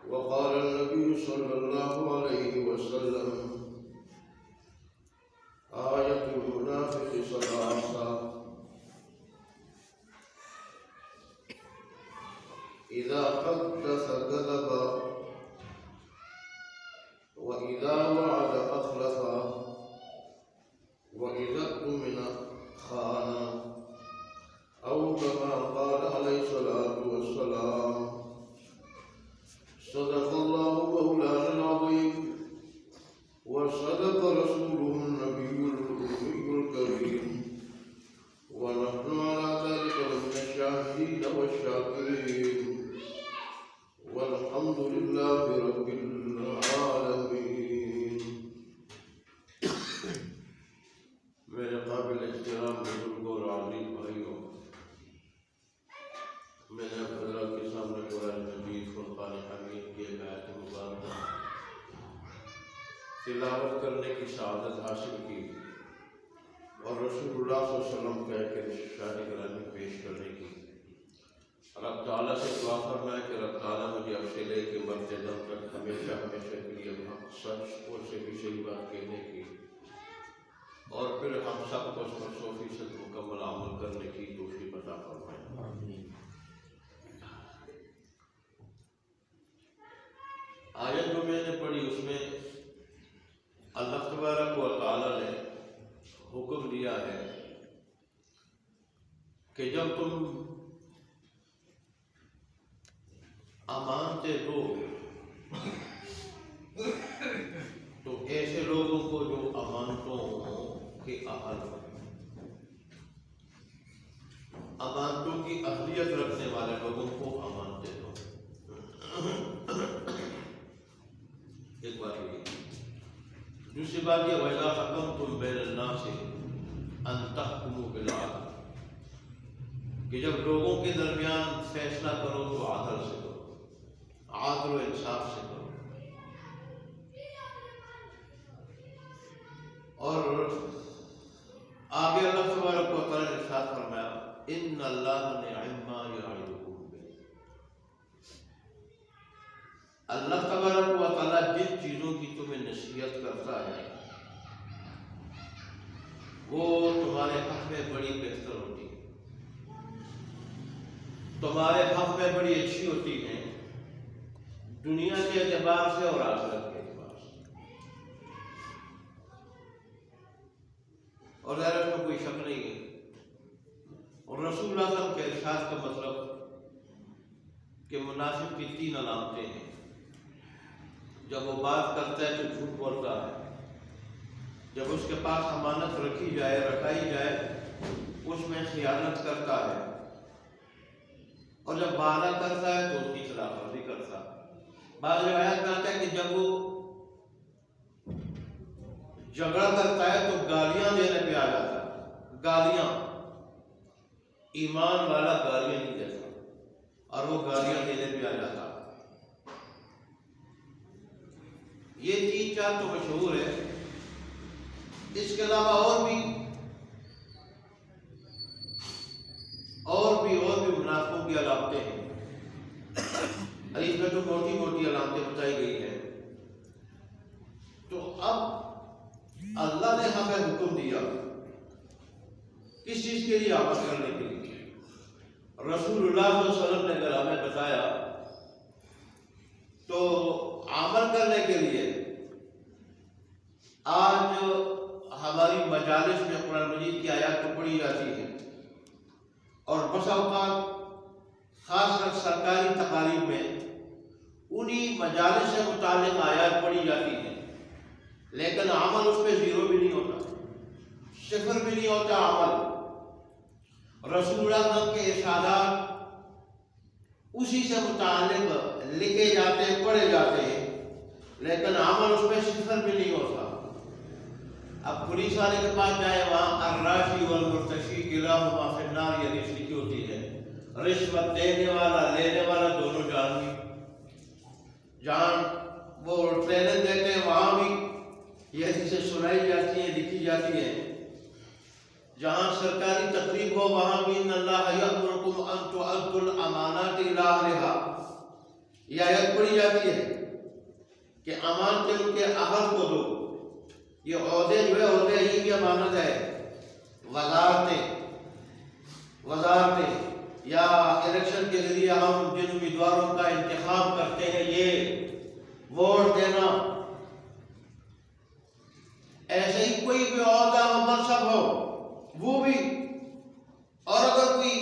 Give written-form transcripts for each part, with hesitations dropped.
وقال النبي صلى الله عليه وسلم آية المنافق ثلاثة إذا حدث كذب وإذا وعد أخلف وإذا اؤتمن خان أو كما قال عليه الصلاة والسلام صدق الله مولانا العظيم وصدق رسوله النبي الأمي الكريم ونحن على ذلك من الشاهدين والشاكرين والحمد لله رب العالمين. میرے قابل احترام بزرگوں اور عزیز بھائیوں، میں نے حضرات کے سامنے قرآن مجید فرقان حمید کی ایک آیت مبارکہ تلاوت کرنے کی سعادت حاصل کی اور رسول اللہ صلی اللہ علیہ وسلم کہہ کے شاہد گرامی پیش کرنے کی. رب تعالیٰ سے دعا فرمائے کہ رب تعالیٰ مجھے اب سے لے کے مرتے دم تک ہمیشہ ہمیشہ کے لیے حق سچ اور سے بھی صحیح بات کہنے کی اور پھر ہم سب کو اس پر 100% مکمل عمل کرنے کی توفیق عطا فرمائے. آمین. آیت جو میں نے پڑھی اس میں اللہ تبارک و تعالیٰ نے حکم دیا ہے کہ جب تم امانتیں دو تو ایسے لوگوں کو جو امانتوں کے اہل امانتوں کی اہلیت رکھنے والے لوگوں کو امانتیں دو. ایک بات یہ. دوسری بات یہ وَإِذَا حَكَمْتُمْ بَيْنَ النَّاسِ أَن تَحْكُمُوا بِالْعَدْلِ کہ جب لوگوں کے درمیان فیصلہ کرو تو عدل سے کرو، عدل و انصاف سے کرو. اور آگے اللہ تبارک و تعالیٰ نے ارشاد فرمایا إِنَّ اللَّهَ نِعِمَّ مَا يَعِظُكُم بِهِ. اللہ تبارک و تعالیٰ جن چیزوں کی تمہیں نصیحت کرتا ہے وہ تمہارے حق میں بڑی بہتر ہوتی ہے، تمہارے حق میں بڑی اچھی ہوتی ہیں، دنیا کے اعتبار سے اور آخرت کے اعتبار سے. اور ظاہر میں کوئی شک نہیں ہے. اور رسول اللہ صلی اللہ علیہ وسلم کے ارشاد کا مطلب کہ منافق کی 3 علامتیں ہیں. جب وہ بات کرتا ہے تو جھوٹ بولتا ہے، جب اس کے پاس امانت رکھی جائے رکھائی جائے اس میں خیانت کرتا ہے، اور جب وعدہ کرتا ہے تو اس کی خلاف ورزی کرتا ہے. بعض روایات میں آتا ہے کہ جب وہ جھگڑا کرتا ہے تو گالیاں دینے پہ آ جاتا ہے. گالیاں، ایمان والا گالیاں نہیں دیتا اور وہ گالیاں دینے پہ آ جاتا. یہ 3-4 تو مشہور ہے. اس کے علاوہ اور بھی منافقوں کی علامتیں ہیں. حدیث میں تو موٹی موٹی علامتیں بتائی گئی ہیں. تو اب اللہ نے ہمیں حکم دیا کس چیز کے لیے عمل کرنے کے لیے. رسول اللہ صلی اللہ علیہ وسلم نے اگر ہمیں بتایا تو عمل کرنے کے لیے. آج ہماری مجالس میں قرآن مجید کی آیات تو پڑھی جاتی ہیں اور بس اوقات خاص کر سرکاری تقاریب میں انہی مجالس سے متعلق آیات پڑھی جاتی ہیں، لیکن عمل اس پہ 0 بھی نہیں ہوتا، 0 بھی نہیں ہوتا عمل. رسول اللہ صلی اللہ علیہ وسلم کے ارشادات اسی سے متعلق لکھے جاتے ہیں، پڑھے جاتے ہیں، لیکن عمل اس میں 0 بھی نہیں ہوتا. اب پولیس والے کے پاس جائے وہاں الراشی والمرتشی کلاہما فی النار یہ حدیث لکھی ہوتی ہے. رشوت دینے والا لینے والا دونوں جان وہ ٹریننگ دیتے ہیں وہاں بھی یہ حدیثیں سنائی جاتی ہیں، لکھی جاتی ہیں. جہاں سرکاری تقریب ہو وہاں بھی ان اللہ یأمرکم ان تؤدوا الامانات الی اہلہا، یہ آیت پڑھی جاتی ہے کہ امانتیں ان کے اہل کو دو. یہ عہدے جو ہے عہدے ہی کی امانت ہے. وزارتیں یا الیکشن کے ذریعے ہم جن امیدواروں کا انتخاب کرتے ہیں یہ ووٹ دینا، ایسے ہی کوئی بھی عہدہ و منصب ہو وہ بھی، اور اگر کوئی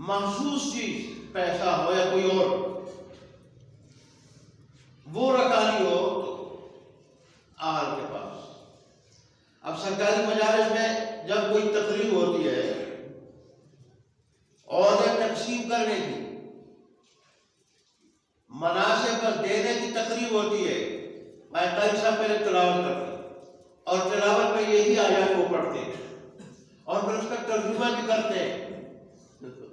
مخصوص چیز پیسہ ہو یا کوئی اور وہ رکھانی ہو تو اہل کے پاس. اب سرکاری مجالس میں جب کوئی تقریب ہوتی ہے عہدے تقسیم کرنے کی، مناصب دینے کی تقریب ہوتی ہے، قاری صاحب پہلے تلاوت کرتے اور تلاوت میں یہی آیات کو پڑھتے اور پھر اس کا ترجمہ بھی کرتے ہیں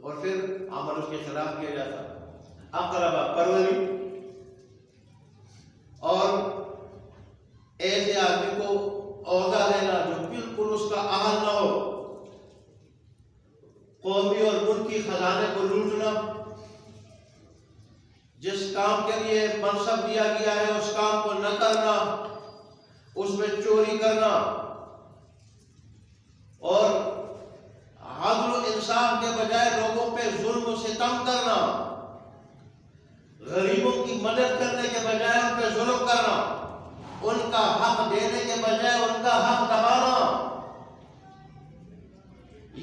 اور پھر عمل اس کے خلاف کیا جاتا. اقربا پروری، اور ایسے آدمی کو عہدہ دینا جو بالکل اس کا اہل نہ ہو، قومی اور ملکی خزانے کو لوٹنا، جس کام کے لیے منصب دیا گیا ہے اس کام کو نہ کرنا، اس میں چوری کرنا، اور عدل و انصاف کے بجائے لوگوں پہ ظلم و ستم کرنا، غریبوں کی مدد کرنے کے بجائے ان پہ ظلم کرنا، ان کا حق دینے کے بجائے ان کا حق دبانا.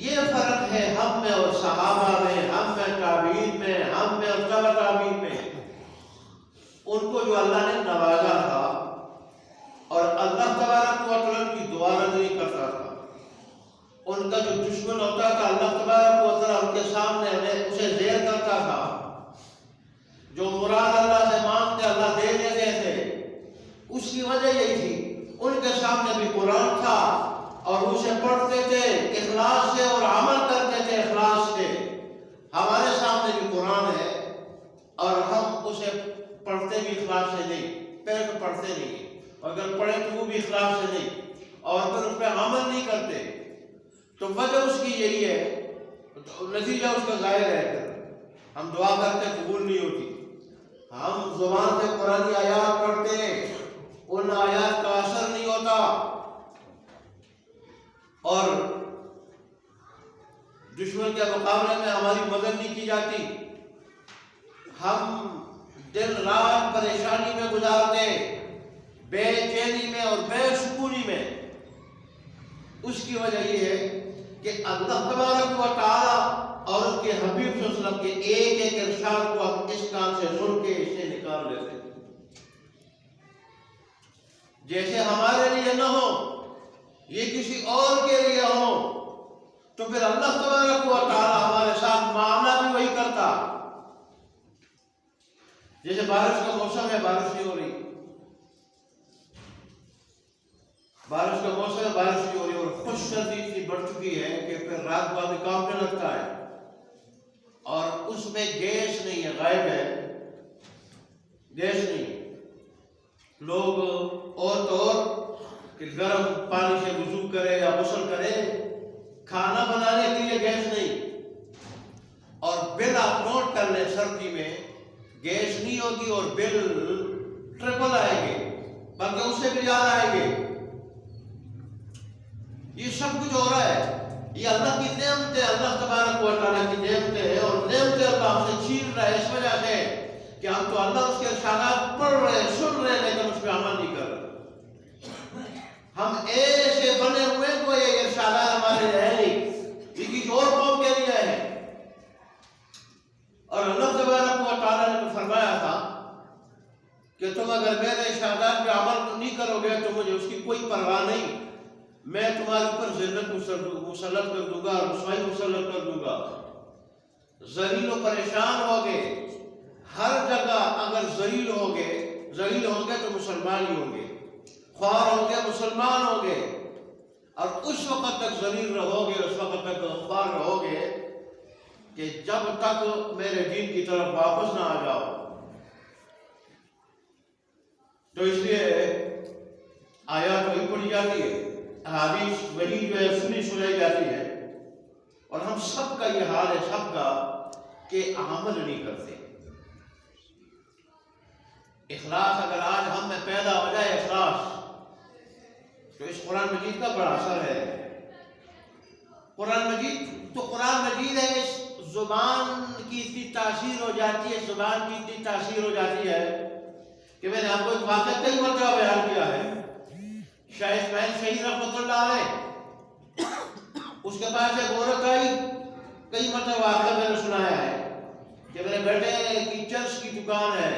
یہ فرق ہے ہم میں اور صحابہ میں، ہم میں تابعین میں، ہم میں اور تبع تابعین میں. ان کو جو اللہ نے نوازا تھا اور اللہ تبارک و تعالیٰ کی دعا رد نہیں کرتا تھا، ان کا جو دشمن ہوتا تھا اللہ تبارک و تعالیٰ ان کے سامنے اسے زیر کرتا تھا. جو مراد اللہ سے مانگتے اللہ دے دیتے تھے. اس کی وجہ یہی تھی ان کے سامنے بھی قرآن تھا اور اسے پڑھتے تھے اخلاص سے اور عمل کرتے تھے اخلاص سے. ہمارے سامنے بھی قرآن ہے اور ہم اسے پڑھتے بھی اخلاص سے نہیں، پہلے تو پڑھتے نہیں، اور اگر پڑھے تو وہ بھی اخلاص سے نہیں، اور پھر اس پہ عمل نہیں کرتے. تو وجہ اس کی یہی ہے، نتیجہ اس کا ظاہر ہے. ہم دعا کرتے قبول نہیں ہوتی، ہم زبان سے قرآن آیات پڑھتے ہیں ان آیات کا اثر نہیں ہوتا، اور دشمن کے مقابلے میں ہماری مدد نہیں کی جاتی. ہم دن رات پریشانی میں گزارتے، بے چینی میں اور بے سکونی میں. اس کی وجہ یہ ہے کہ اللہ تبارک و تعالی اور اس کے حبیب صلی اللہ علیہ وسلم کے ایک ایک ارشاد کو ہم اس کان سے سن کے اسے نکال لیتے ہیں. جیسے ہمارے لیے نہ ہو، یہ کسی اور کے لیے ہو، تو پھر اللہ تبارک و تعالی ہمارے ساتھ معاملہ بھی وہی کرتا. جیسے بارش کا موسم ہے، بارش نہیں ہو رہی، بارش کا موسم ہے، بارش نہیں ہو رہی، اور خوش سردی اتنی بڑھ چکی ہے کہ پھر رات کو آدمی کانپنے لگتا ہے، اور اس میں گیس نہیں ہے، غائب ہے، گیس نہیں. لوگ اور کہ گرم پانی سے وضو کرے یا غسل کرے، کھانا بنانے کے لیے گیس نہیں. اور بل آپ نوٹ کر لیں، سردی میں گیس نہیں ہوگی اور بل ٹرپل آئیں گے، بلکہ اس سے بھی زیادہ آئیں گے. یہ سب کچھ ہو رہا ہے، یہ اللہ کی نعمتیں، اللہ تبارک و تعالیٰ کی نعمتیں ہیں، اور نعمتیں اللہ ہم سے چھین رہا ہے اس وجہ سے کہ ہم تو اللہ اس کے ارشادات پڑھ رہے ہیں، سن رہے ہیں، لیکن اس پہ عمل نہیں کر رہے. ہم ایسے بنے ہوئے کو یہ ارشادات ہمارے رہ نہیں، یہ کسی اور قوم کے لیے ہے. اور اللہ تبارک و تعالیٰ نے تو فرمایا تھا کہ تم اگر میرے ارشادات پہ عمل نہیں کرو گے تو مجھے اس کی کوئی پرواہ نہیں، میں تمہارے اوپر ذلت مسلط کر دوں گا، رسوائی مسلط کر دوں گا. ذلیل و پریشان ہوگے ہر جگہ. اگر ذلیل ہوگے تو مسلمان ہی ہوں گے، خوار ہوں گے مسلمان ہوں گے، اور اس وقت تک ذلیل رہو گے، اس وقت تک خوار رہو گے کہ جب تک میرے دین کی طرف واپس نہ آ جاؤ. تو اس لیے آیات وہی پڑھی جاتی ہے، احادیث وہی جو ہے سنائی جاتی ہے، اور ہم سب کا یہ حال ہے، سب کا، کہ عمل نہیں کرتے. اخلاص اگر آج ہم میں پیدا ہو جائے اخلاص، تو اس قرآن مجید کا بڑا اثر ہے۔ قرآن مجید ہے، اس زبان کی اتنی تاثیر ہو جاتی ہے، اس زبان کی اتنی تاثیر ہو جاتی ہے کہ میں نے آپ کو ایک واقعہ کئی مرتبہ بیان کیا ہے۔ شاہ اسماعیل شہید رحمۃ اللہ علیہ، اس کے پاس ایک عورت آئی، کئی مرتبہ واقعہ میں نے سنایا ہے کہ میرے بیٹے کی چرس کی دکان ہے،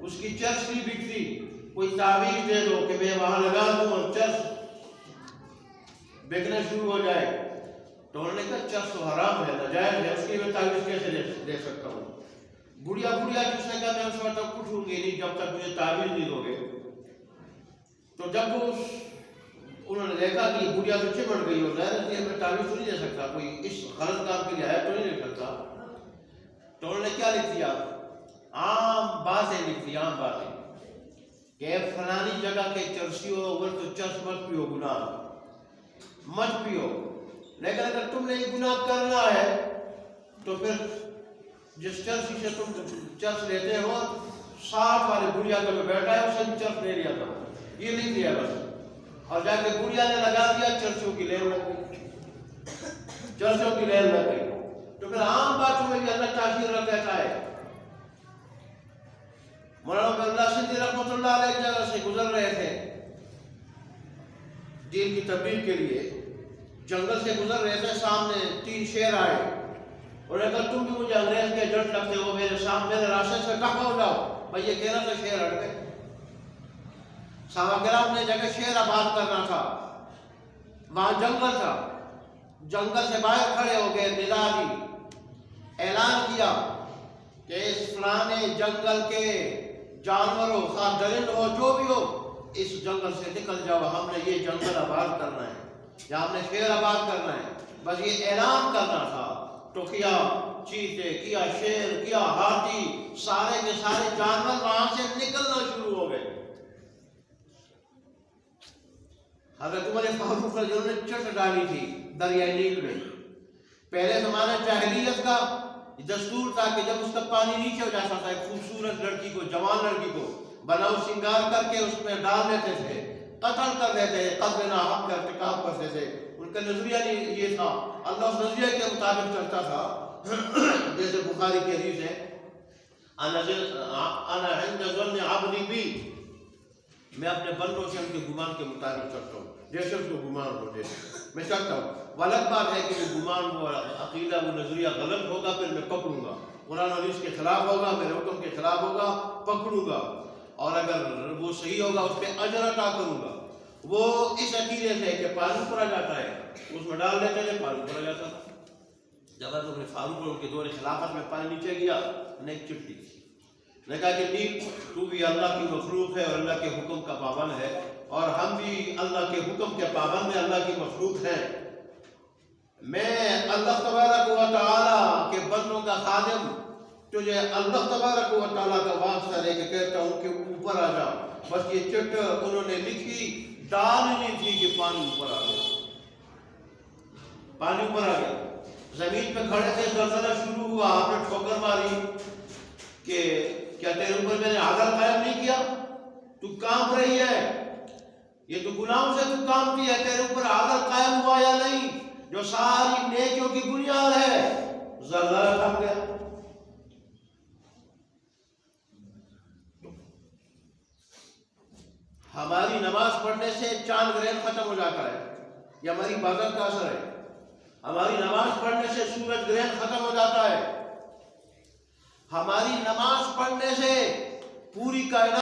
اس کی چرس نہیں بکتی، کوئی تعویذ دے دو کہ میں وہاں لگا دوں اور چرس بکنا شروع ہو جائے۔ تو انہوں نے کہا چرس تو حرام ہے، ناجائز ہے، اس کی میں تعویذ کیسے دے سکتا ہوں؟ بڑھیا جس نے کہا میں اس وقت تک اٹھوں گی نہیں جب تک مجھے تعویذ نہیں دو گے۔ تو جب انہوں نے دیکھا کہ یہ بڑھیا تو چمٹ گئی، اور ظاہر ہے میں تعویذ تو نہیں دے سکتا، کوئی اس غلط کام کے لیے آیا تو نہیں لکھ سکتا۔ تو انہوں نے کیا لکھ دیا؟ عام باتیں لکھ دی، عام باتیں کہ فلانی جگہ کے چرسیوں اگر تو چرس مت پیو، گناہ مت پیو، لیکن اگر تم نے یہ گناہ کرنا ہے تو پھر جس چرسی سے تم چرس لیتے ہو، ساتھ والے بڑھیا کا جو بیٹھا ہے اسے بھی چرس لے لیا تھا، یہ لکھ دیا بس۔ اور جا کے بڑھیا نے لگا دیا، چرسوں کی لین لگ گئی، چرسوں کی لین لگ گئی۔ تو پھر عام باتوں میں بھی اللہ تاثیر رکھ دیتا ہے۔ مولانا عبد اللہ سندھی رحمۃ اللہ علیہ ایک جگہ سے گزر رہے تھے دین کی تبلیغ کے لیے، جنگل سے گزر رہے تھے، سامنے 3 شیر آئے اور اگر تم بھی مجھے انگریز کے جٹ لگتے ہو، میرے سامنے میرے راستے سے کہاں ہو جاؤ، بھائی یہ کہنا تو شیر ہٹ گئے۔ صحابہ کرام نے جگہ شیر آباد کرنا تھا، وہاں جنگل تھا، جنگل سے باہر کھڑے ہو گئے، ندا دی، اعلان کیا کہ اس فلانے جنگل کے جانوروں، خواہ درند ہو جو بھی ہو، اس جنگل سے نکل جاؤ، ہم نے یہ جنگل آباد کرنا ہے یا ہم نے شیر آباد کرنا ہے، بس یہ اعلان کرنا تھا۔ تو کیا چیتے، کیا شیر، کیا ہاتھی، سارے کے سارے جانور وہاں سے نکلنا شروع ہو گئے۔ حضرت عمر فاروق رضی اللہ عنہ نے چٹ ڈالی تھی دریائے نیل میں۔ پہلے زمانے جاہلیت کا دستور تھا کہ جب اس کا پانی نیچے ہو جاتا تھا، ایک خوبصورت لڑکی کو، جوان لڑکی کو بناؤ سنگار کر کے اس میں ڈال دیتے تھے، قتل کر دیتے تھے، قتل ناحق کا ارتکاب کرتے تھے۔ ان کا نظریہ یہ تھا، اللہ اس نظریے کے مطابق چلتا تھا، جیسے بخاری کی حدیث ہے، انا عند ظن عبدی بی، میں اپنے بندوں سے ان کے گمان کے مطابق چلتا ہوں، جیسے اس کو گمان ہو جیسے میں چلتا ہوں۔ وہ الگ بات ہے کہ وہ گمان، وہ عقیدہ، وہ نظریہ غلط ہوگا، پھر میں پکڑوں گا، قرآن و حدیث کے خلاف ہوگا، میرے حکم کے خلاف ہوگا، پکڑوں گا، اور اگر وہ صحیح ہوگا اس پہ اجر عطا کروں گا۔ وہ اس عقیدے سے کہ پانی پڑا جاتا ہے، اس میں ڈال دیتے تھے، پانی پڑا جاتا تھا۔ جب حضرت فاروق ان کے دور خلافت میں پانی نیچے گیا، نے ایک چٹھی تھی، نے کہا کہ نیل تو بھی اللہ کی مخلوق ہے اور اللہ کے حکم کا پابند ہے، اور ہم بھی اللہ کے حکم کے پابند ہیں، اللہ کی مخلوق ہیں۔ میں اللہ تبارک و تعالیٰ کے بندوں کا خادم، تجھے اللہ تبارک و تعالیٰ کا واسطہ دے کے کہتا ہوں کہ اوپر آ جا۔ بس یہ چٹ انہوں نے لکھی، ڈالنی تھی کہ پانی اوپر آ گیا، پانی اوپر آ گیا۔ زمین پہ کھڑے تھے، زلزلہ شروع ہوا، آپ نے ٹھوکر ماری کہ کیا تیرے اوپر میں نے عدل قائم نہیں کیا؟ تو کانپ رہی ہے، یہ تو گناہوں سے تو کانپتی ہے، تیرے اوپر عدل قائم ہوا یا نہیں، جو ساری نیکیوں کی بنیاد ہے؟ زلزلہ تھم گیا۔ ہماری نماز پڑھنے سے چاند گرہن ختم ہو جاتا ہے، یہ ہماری عبادت کا اثر ہے۔ ہماری نماز پڑھنے سے سورج گرہن ختم ہو جاتا ہے، ہماری نماز پڑھنے سے پوری کائنات